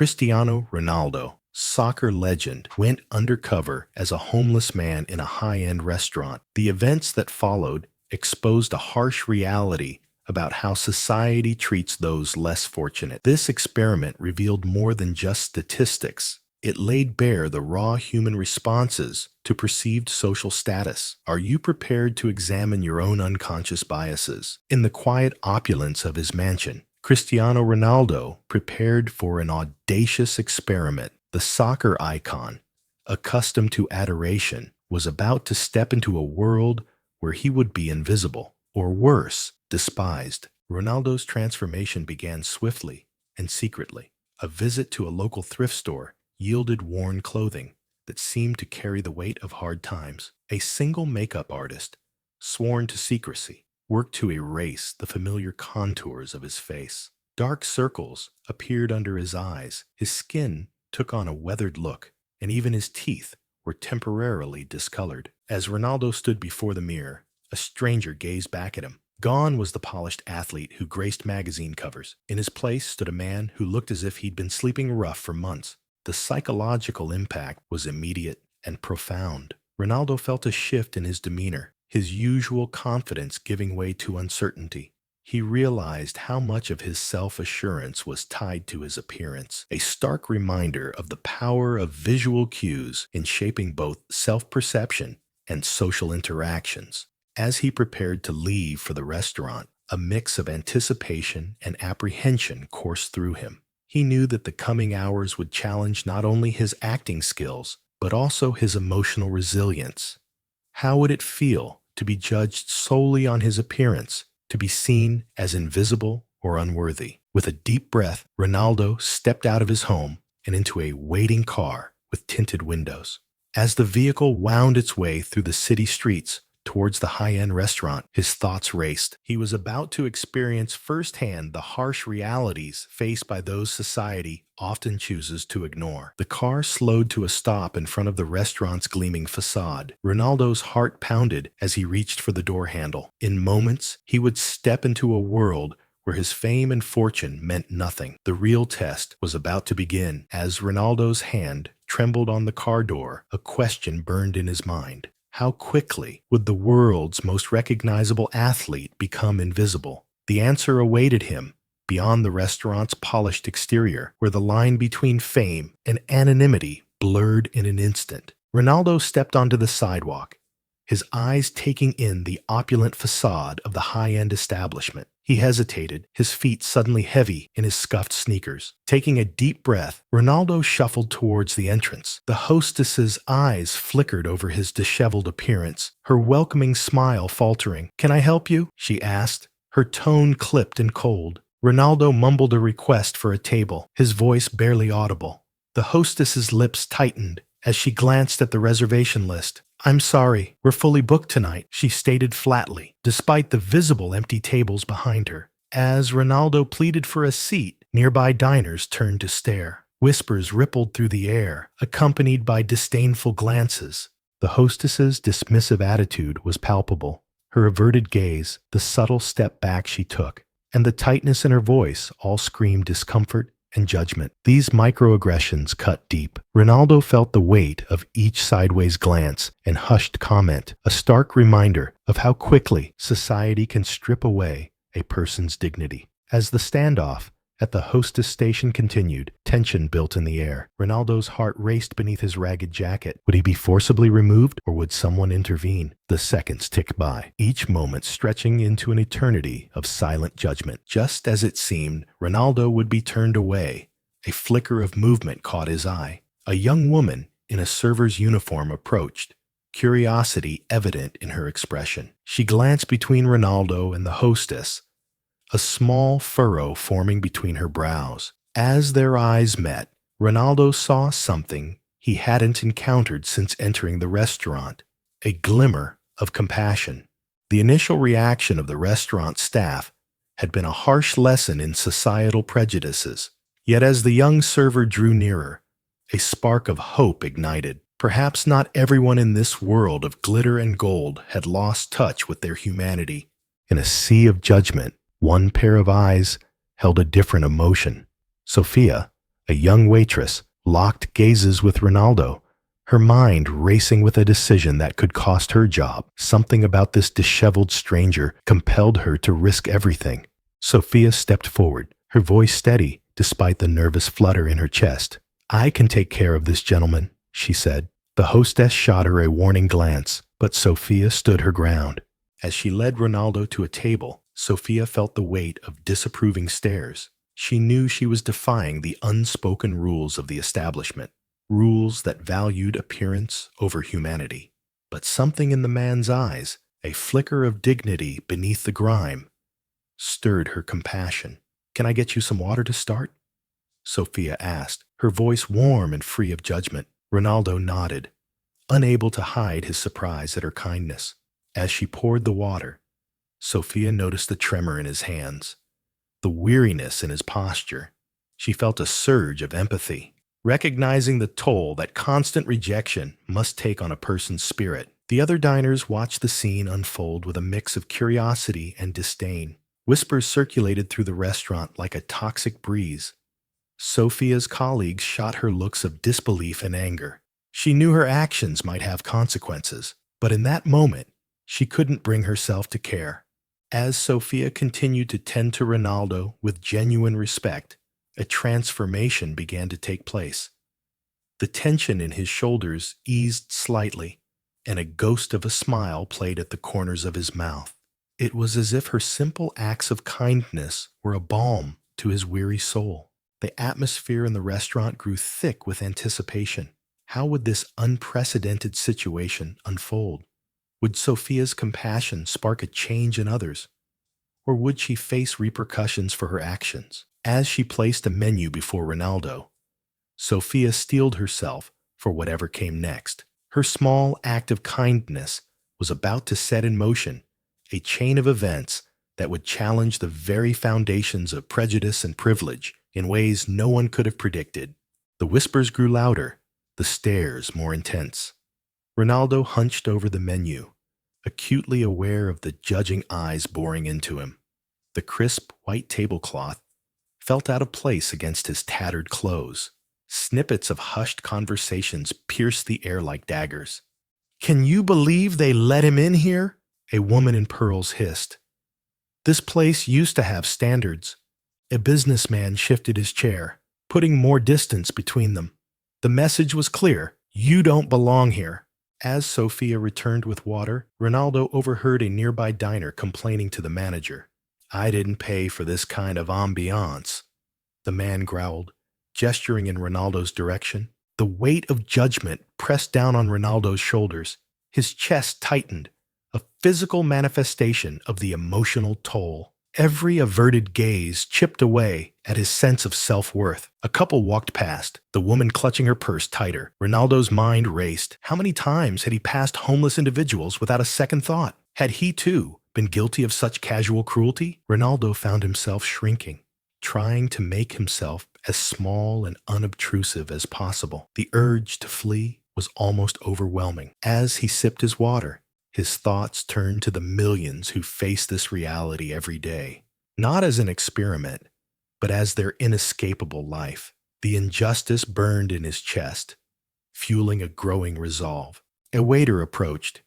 Cristiano Ronaldo, soccer legend, went undercover as a homeless man in a high-end restaurant. The events that followed exposed a harsh reality about how society treats those less fortunate. This experiment revealed more than just statistics. It laid bare the raw human responses to perceived social status. Are you prepared to examine your own unconscious biases? In the quiet opulence of his mansion, Cristiano Ronaldo prepared for an audacious experiment. The soccer icon, accustomed to adoration, was about to step into a world where he would be invisible, or worse, despised. Ronaldo's transformation began swiftly and secretly. A visit to a local thrift store yielded worn clothing that seemed to carry the weight of hard times. A single makeup artist, sworn to secrecy, worked to erase the familiar contours of his face. Dark circles appeared under his eyes. His skin took on a weathered look, and even his teeth were temporarily discolored. As Ronaldo stood before the mirror, a stranger gazed back at him. Gone was the polished athlete who graced magazine covers. In his place stood a man who looked as if he'd been sleeping rough for months. The psychological impact was immediate and profound. Ronaldo felt a shift in his demeanor, his usual confidence giving way to uncertainty. He realized how much of his self-assurance was tied to his appearance, a stark reminder of the power of visual cues in shaping both self-perception and social interactions. As he prepared to leave for the restaurant, a mix of anticipation and apprehension coursed through him. He knew that the coming hours would challenge not only his acting skills, but also his emotional resilience. How would it feel to be judged solely on his appearance, to be seen as invisible or unworthy? With a deep breath, Ronaldo stepped out of his home and into a waiting car with tinted windows. As the vehicle wound its way through the city streets towards the high-end restaurant, his thoughts raced. He was about to experience firsthand the harsh realities faced by those society often chooses to ignore. The car slowed to a stop in front of the restaurant's gleaming facade. Ronaldo's heart pounded as he reached for the door handle. In moments, he would step into a world where his fame and fortune meant nothing. The real test was about to begin. As Ronaldo's hand trembled on the car door, a question burned in his mind. How quickly would the world's most recognizable athlete become invisible? The answer awaited him beyond the restaurant's polished exterior, where the line between fame and anonymity blurred in an instant. Ronaldo stepped onto the sidewalk, his eyes taking in the opulent facade of the high-end establishment. He hesitated, his feet suddenly heavy in his scuffed sneakers. Taking a deep breath, Ronaldo shuffled towards the entrance. The hostess's eyes flickered over his disheveled appearance, her welcoming smile faltering. "Can I help you?" she asked, her tone clipped and cold. Ronaldo mumbled a request for a table, his voice barely audible. The hostess's lips tightened as she glanced at the reservation list. "I'm sorry, we're fully booked tonight," she stated flatly, despite the visible empty tables behind her. As Ronaldo pleaded for a seat, nearby diners turned to stare. Whispers rippled through the air, accompanied by disdainful glances. The hostess's dismissive attitude was palpable. Her averted gaze, the subtle step back she took, and the tightness in her voice all screamed discomfort and judgment. These microaggressions cut deep. Ronaldo felt the weight of each sideways glance and hushed comment, a stark reminder of how quickly society can strip away a person's dignity. As the standoff at the hostess station continued, tension built in the air. Ronaldo's heart raced beneath his ragged jacket. Would he be forcibly removed, or would someone intervene? The seconds ticked by, each moment stretching into an eternity of silent judgment. Just as it seemed Ronaldo would be turned away, a flicker of movement caught his eye. A young woman in a server's uniform approached, curiosity evident in her expression. She glanced between Ronaldo and the hostess, a small furrow forming between her brows. As their eyes met, Ronaldo saw something he hadn't encountered since entering the restaurant, a glimmer of compassion. The initial reaction of the restaurant staff had been a harsh lesson in societal prejudices. Yet as the young server drew nearer, a spark of hope ignited. Perhaps not everyone in this world of glitter and gold had lost touch with their humanity. In a sea of judgment, one pair of eyes held a different emotion. Sophia, A young waitress locked gazes with Ronaldo, her mind racing with a decision that could cost her job. Something about this disheveled stranger compelled her to risk everything. Sophia stepped forward, her voice steady despite the nervous flutter in her chest. "I can take care of this gentleman," she said. The hostess shot her a warning glance, but Sophia stood her ground. As she led Ronaldo to a table, Sophia felt the weight of disapproving stares. She knew she was defying the unspoken rules of the establishment, rules that valued appearance over humanity. But something in the man's eyes, a flicker of dignity beneath the grime, stirred her compassion. "Can I get you some water to start?" Sophia asked, her voice warm and free of judgment. Ronaldo nodded, unable to hide his surprise at her kindness. As she poured the water, Sophia noticed the tremor in his hands, the weariness in his posture. She felt a surge of empathy, recognizing the toll that constant rejection must take on a person's spirit. The other diners watched the scene unfold with a mix of curiosity and disdain. Whispers circulated through the restaurant like a toxic breeze. Sophia's colleagues shot her looks of disbelief and anger. She knew her actions might have consequences, but in that moment, she couldn't bring herself to care. As Sophia continued to tend to Ronaldo with genuine respect, a transformation began to take place. The tension in his shoulders eased slightly, and a ghost of a smile played at the corners of his mouth. It was as if her simple acts of kindness were a balm to his weary soul. The atmosphere in the restaurant grew thick with anticipation. How would this unprecedented situation unfold? Would Sophia's compassion spark a change in others? Or would she face repercussions for her actions? As she placed a menu before Ronaldo, Sophia steeled herself for whatever came next. Her small act of kindness was about to set in motion a chain of events that would challenge the very foundations of prejudice and privilege in ways no one could have predicted. The whispers grew louder, the stares more intense. Ronaldo hunched over the menu, acutely aware of the judging eyes boring into him. The crisp white tablecloth felt out of place against his tattered clothes. Snippets of hushed conversations pierced the air like daggers. "Can you believe they let him in here?" a woman in pearls hissed. "This place used to have standards." A businessman shifted his chair, putting more distance between them. The message was clear: you don't belong here. As Sophia returned with water, Ronaldo overheard a nearby diner complaining to the manager. "I didn't pay for this kind of ambiance," the man growled, gesturing in Ronaldo's direction. The weight of judgment pressed down on Ronaldo's shoulders. His chest tightened, a physical manifestation of the emotional toll. Every averted gaze chipped away at his sense of self-worth. A couple walked past, the woman clutching her purse tighter. Ronaldo's mind raced. How many times had he passed homeless individuals without a second thought? Had he, too, been guilty of such casual cruelty? Ronaldo found himself shrinking, trying to make himself as small and unobtrusive as possible. The urge to flee was almost overwhelming. As he sipped his water, his thoughts turned to the millions who face this reality every day, not as an experiment, but as their inescapable life. The injustice burned in his chest, fueling a growing resolve. A waiter approached,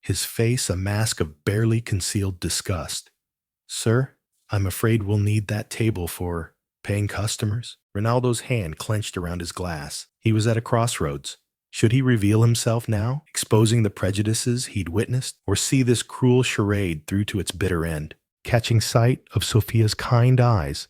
his face a mask of barely concealed disgust. "Sir, I'm afraid we'll need that table for paying customers." Ronaldo's hand clenched around his glass. He was at a crossroads. Should he reveal himself now, exposing the prejudices he'd witnessed, or see this cruel charade through to its bitter end? Catching sight of Sophia's kind eyes,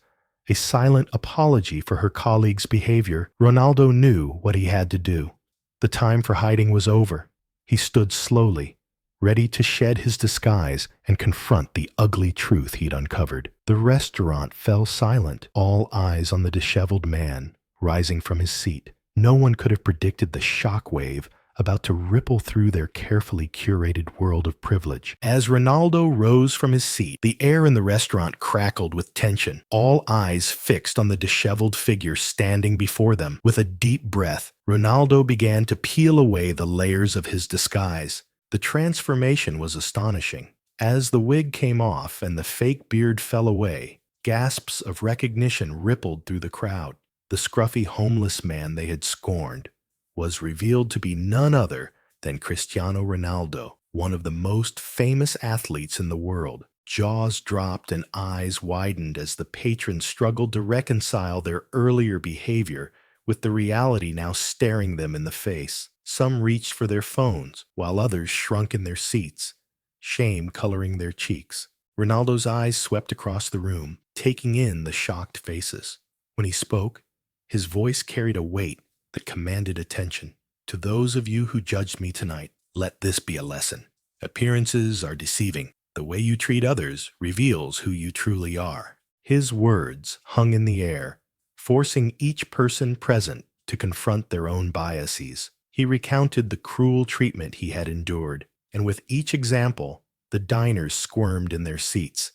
a silent apology for her colleague's behavior, Ronaldo knew what he had to do. The time for hiding was over. He stood slowly, ready to shed his disguise and confront the ugly truth he'd uncovered. The restaurant fell silent, all eyes on the disheveled man rising from his seat. No one could have predicted the shockwave about to ripple through their carefully curated world of privilege. As Ronaldo rose from his seat, the air in the restaurant crackled with tension, all eyes fixed on the disheveled figure standing before them. With a deep breath, Ronaldo began to peel away the layers of his disguise. The transformation was astonishing. As the wig came off and the fake beard fell away, gasps of recognition rippled through the crowd. the scruffy homeless man they had scorned, was revealed to be none other than Cristiano Ronaldo, one of the most famous athletes in the world. Jaws dropped and eyes widened as the patrons struggled to reconcile their earlier behavior with the reality now staring them in the face. Some reached for their phones, while others shrunk in their seats, shame coloring their cheeks. Ronaldo's eyes swept across the room, taking in the shocked faces. When he spoke, his voice carried a weight that commanded attention. To those of you who judged me tonight, let this be a lesson. Appearances are deceiving. The way you treat others reveals who you truly are. His words hung in the air, forcing each person present to confront their own biases. He recounted the cruel treatment he had endured, and with each example, the diners squirmed in their seats,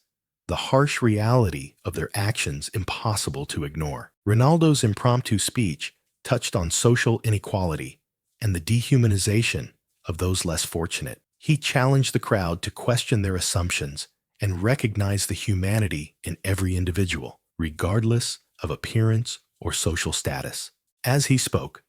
the harsh reality of their actions impossible to ignore. Ronaldo's impromptu speech touched on social inequality and the dehumanization of those less fortunate. He challenged the crowd to question their assumptions and recognize the humanity in every individual, regardless of appearance or social status. As he spoke,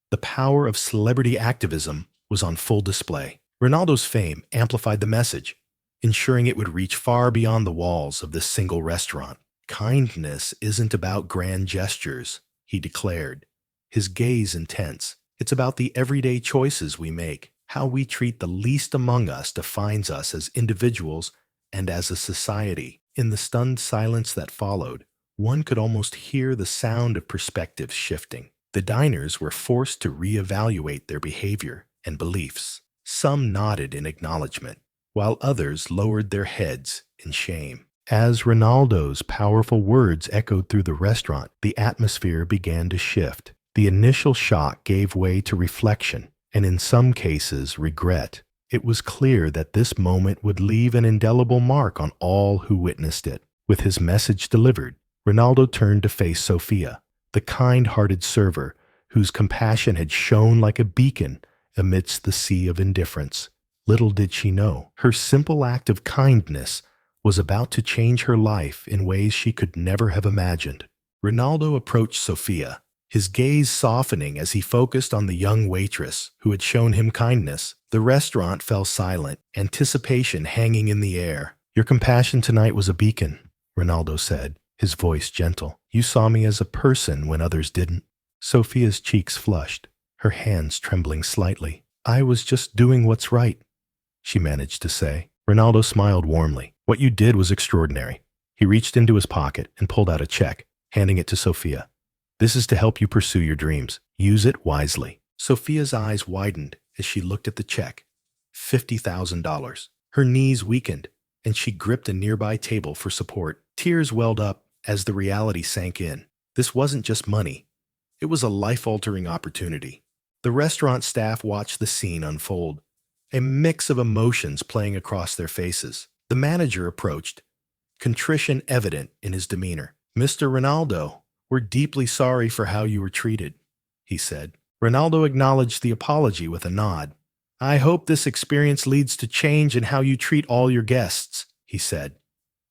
the power of celebrity activism was on full display. Ronaldo's fame amplified the message, ensuring it would reach far beyond the walls of this single restaurant. Kindness isn't about grand gestures, he declared, his gaze intense. It's about the everyday choices we make. How we treat the least among us defines us as individuals and as a society. In the stunned silence that followed, one could almost hear the sound of perspectives shifting. The diners were forced to reevaluate their behavior and beliefs. Some nodded in acknowledgement, while others lowered their heads in shame. As Ronaldo's powerful words echoed through the restaurant, the atmosphere began to shift. The initial shock gave way to reflection, and in some cases, regret. It was clear that this moment would leave an indelible mark on all who witnessed it. With his message delivered, Ronaldo turned to face Sophia, the kind-hearted server whose compassion had shone like a beacon amidst the sea of indifference. Little did she know, her simple act of kindness was about to change her life in ways she could never have imagined. Ronaldo approached Sophia, his gaze softening as he focused on the young waitress who had shown him kindness. The restaurant fell silent, anticipation hanging in the air. "Your compassion tonight was a beacon," Ronaldo said, his voice gentle. "You saw me as a person when others didn't." Sophia's cheeks flushed, her hands trembling slightly. "I was just doing what's right," she managed to say. Ronaldo smiled warmly. "What you did was extraordinary." He reached into his pocket and pulled out a check, handing it to Sophia. "This is to help you pursue your dreams. Use it wisely." Sophia's eyes widened as she looked at the check. $50,000. Her knees weakened, and she gripped a nearby table for support. Tears welled up as the reality sank in. This wasn't just money. It was a life-altering opportunity. The restaurant staff watched the scene unfold, a mix of emotions playing across their faces. The manager approached, contrition evident in his demeanor. "Mr. Ronaldo, we're deeply sorry for how you were treated," he said. Ronaldo acknowledged the apology with a nod. "I hope this experience leads to change in how you treat all your guests," he said,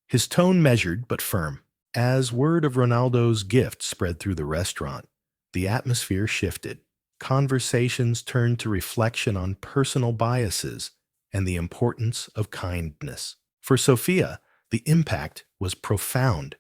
his tone measured but firm. As word of Ronaldo's gift spread through the restaurant, the atmosphere shifted. Conversations turned to reflection on personal biases and the importance of kindness. For Sophia, the impact was profound.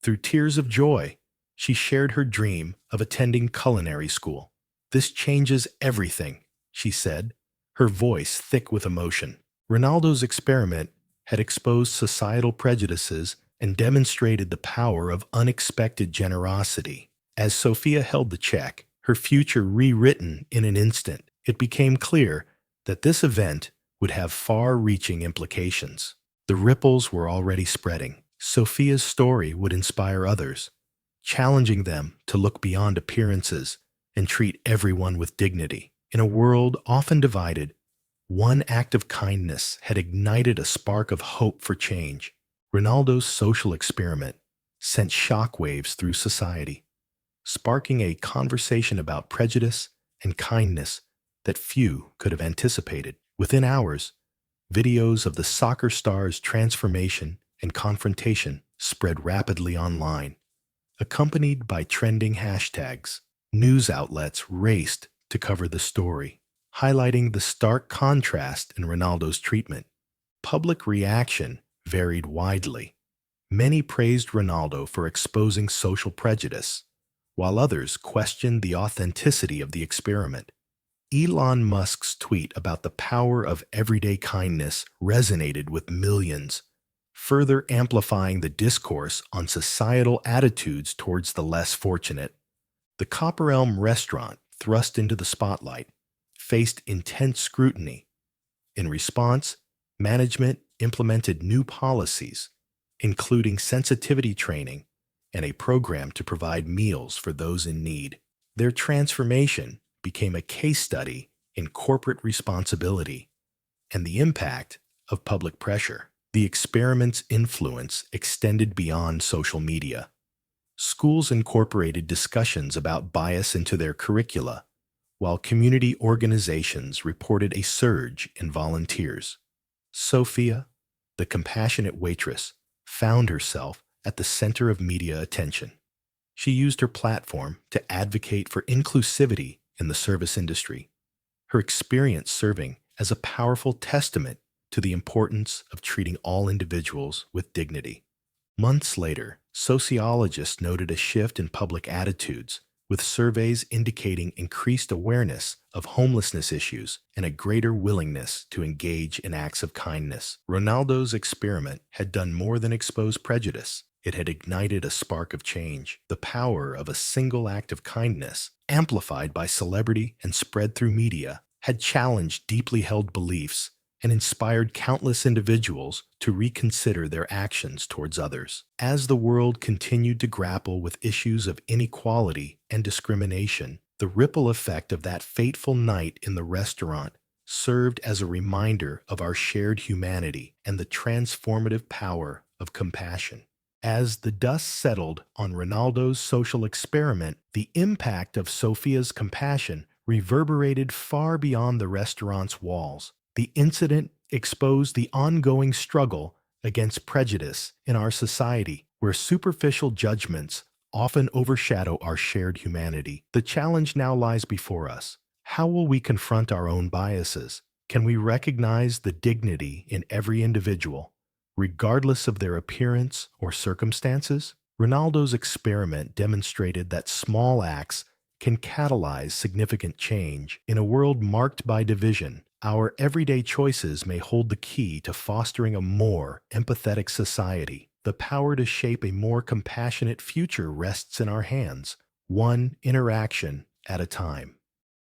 Through tears of joy, she shared her dream of attending culinary school. "This changes everything," she said, her voice thick with emotion. Ronaldo's experiment had exposed societal prejudices and demonstrated the power of unexpected generosity. As Sophia held the check, her future rewritten in an instant, it became clear that this event would have far-reaching implications. The ripples were already spreading. Sophia's story would inspire others, challenging them to look beyond appearances and treat everyone with dignity. In a world often divided, one act of kindness had ignited a spark of hope for change. Ronaldo's social experiment sent shockwaves through society, sparking a conversation about prejudice and kindness that few could have anticipated. Within hours, videos of the soccer star's transformation and confrontation spread rapidly online, Accompanied by trending hashtags, news outlets raced to cover the story, highlighting the stark contrast in Ronaldo's treatment. Public reaction varied widely. Many praised Ronaldo for exposing social prejudice, while others questioned the authenticity of the experiment. Elon Musk's tweet about the power of everyday kindness resonated with millions, further amplifying the discourse on societal attitudes towards the less fortunate. The Copper Elm restaurant, thrust into the spotlight, faced intense scrutiny. In response, management implemented new policies, including sensitivity training and a program to provide meals for those in need. Their transformation became a case study in corporate responsibility and the impact of public pressure. The experiment's influence extended beyond social media. Schools incorporated discussions about bias into their curricula, while community organizations reported a surge in volunteers. Sophia, the compassionate waitress, found herself at the center of media attention. She used her platform to advocate for inclusivity in the service industry, her experience serving as a powerful testament to the importance of treating all individuals with dignity. Months later, sociologists noted a shift in public attitudes, with surveys indicating increased awareness of homelessness issues and a greater willingness to engage in acts of kindness. Ronaldo's experiment had done more than expose prejudice. It had ignited a spark of change. The power of a single act of kindness, amplified by celebrity and spread through media, had challenged deeply held beliefs and inspired countless individuals to reconsider their actions towards others. As the world continued to grapple with issues of inequality and discrimination, the ripple effect of that fateful night in the restaurant served as a reminder of our shared humanity and the transformative power of compassion. As the dust settled on Ronaldo's social experiment, the impact of Sophia's compassion reverberated far beyond the restaurant's walls. The incident exposed the ongoing struggle against prejudice in our society, where superficial judgments often overshadow our shared humanity. The challenge now lies before us. How will we confront our own biases? Can we recognize the dignity in every individual, regardless of their appearance or circumstances? Ronaldo's experiment demonstrated that small acts can catalyze significant change. In a world marked by division, our everyday choices may hold the key to fostering a more empathetic society. The power to shape a more compassionate future rests in our hands, one interaction at a time.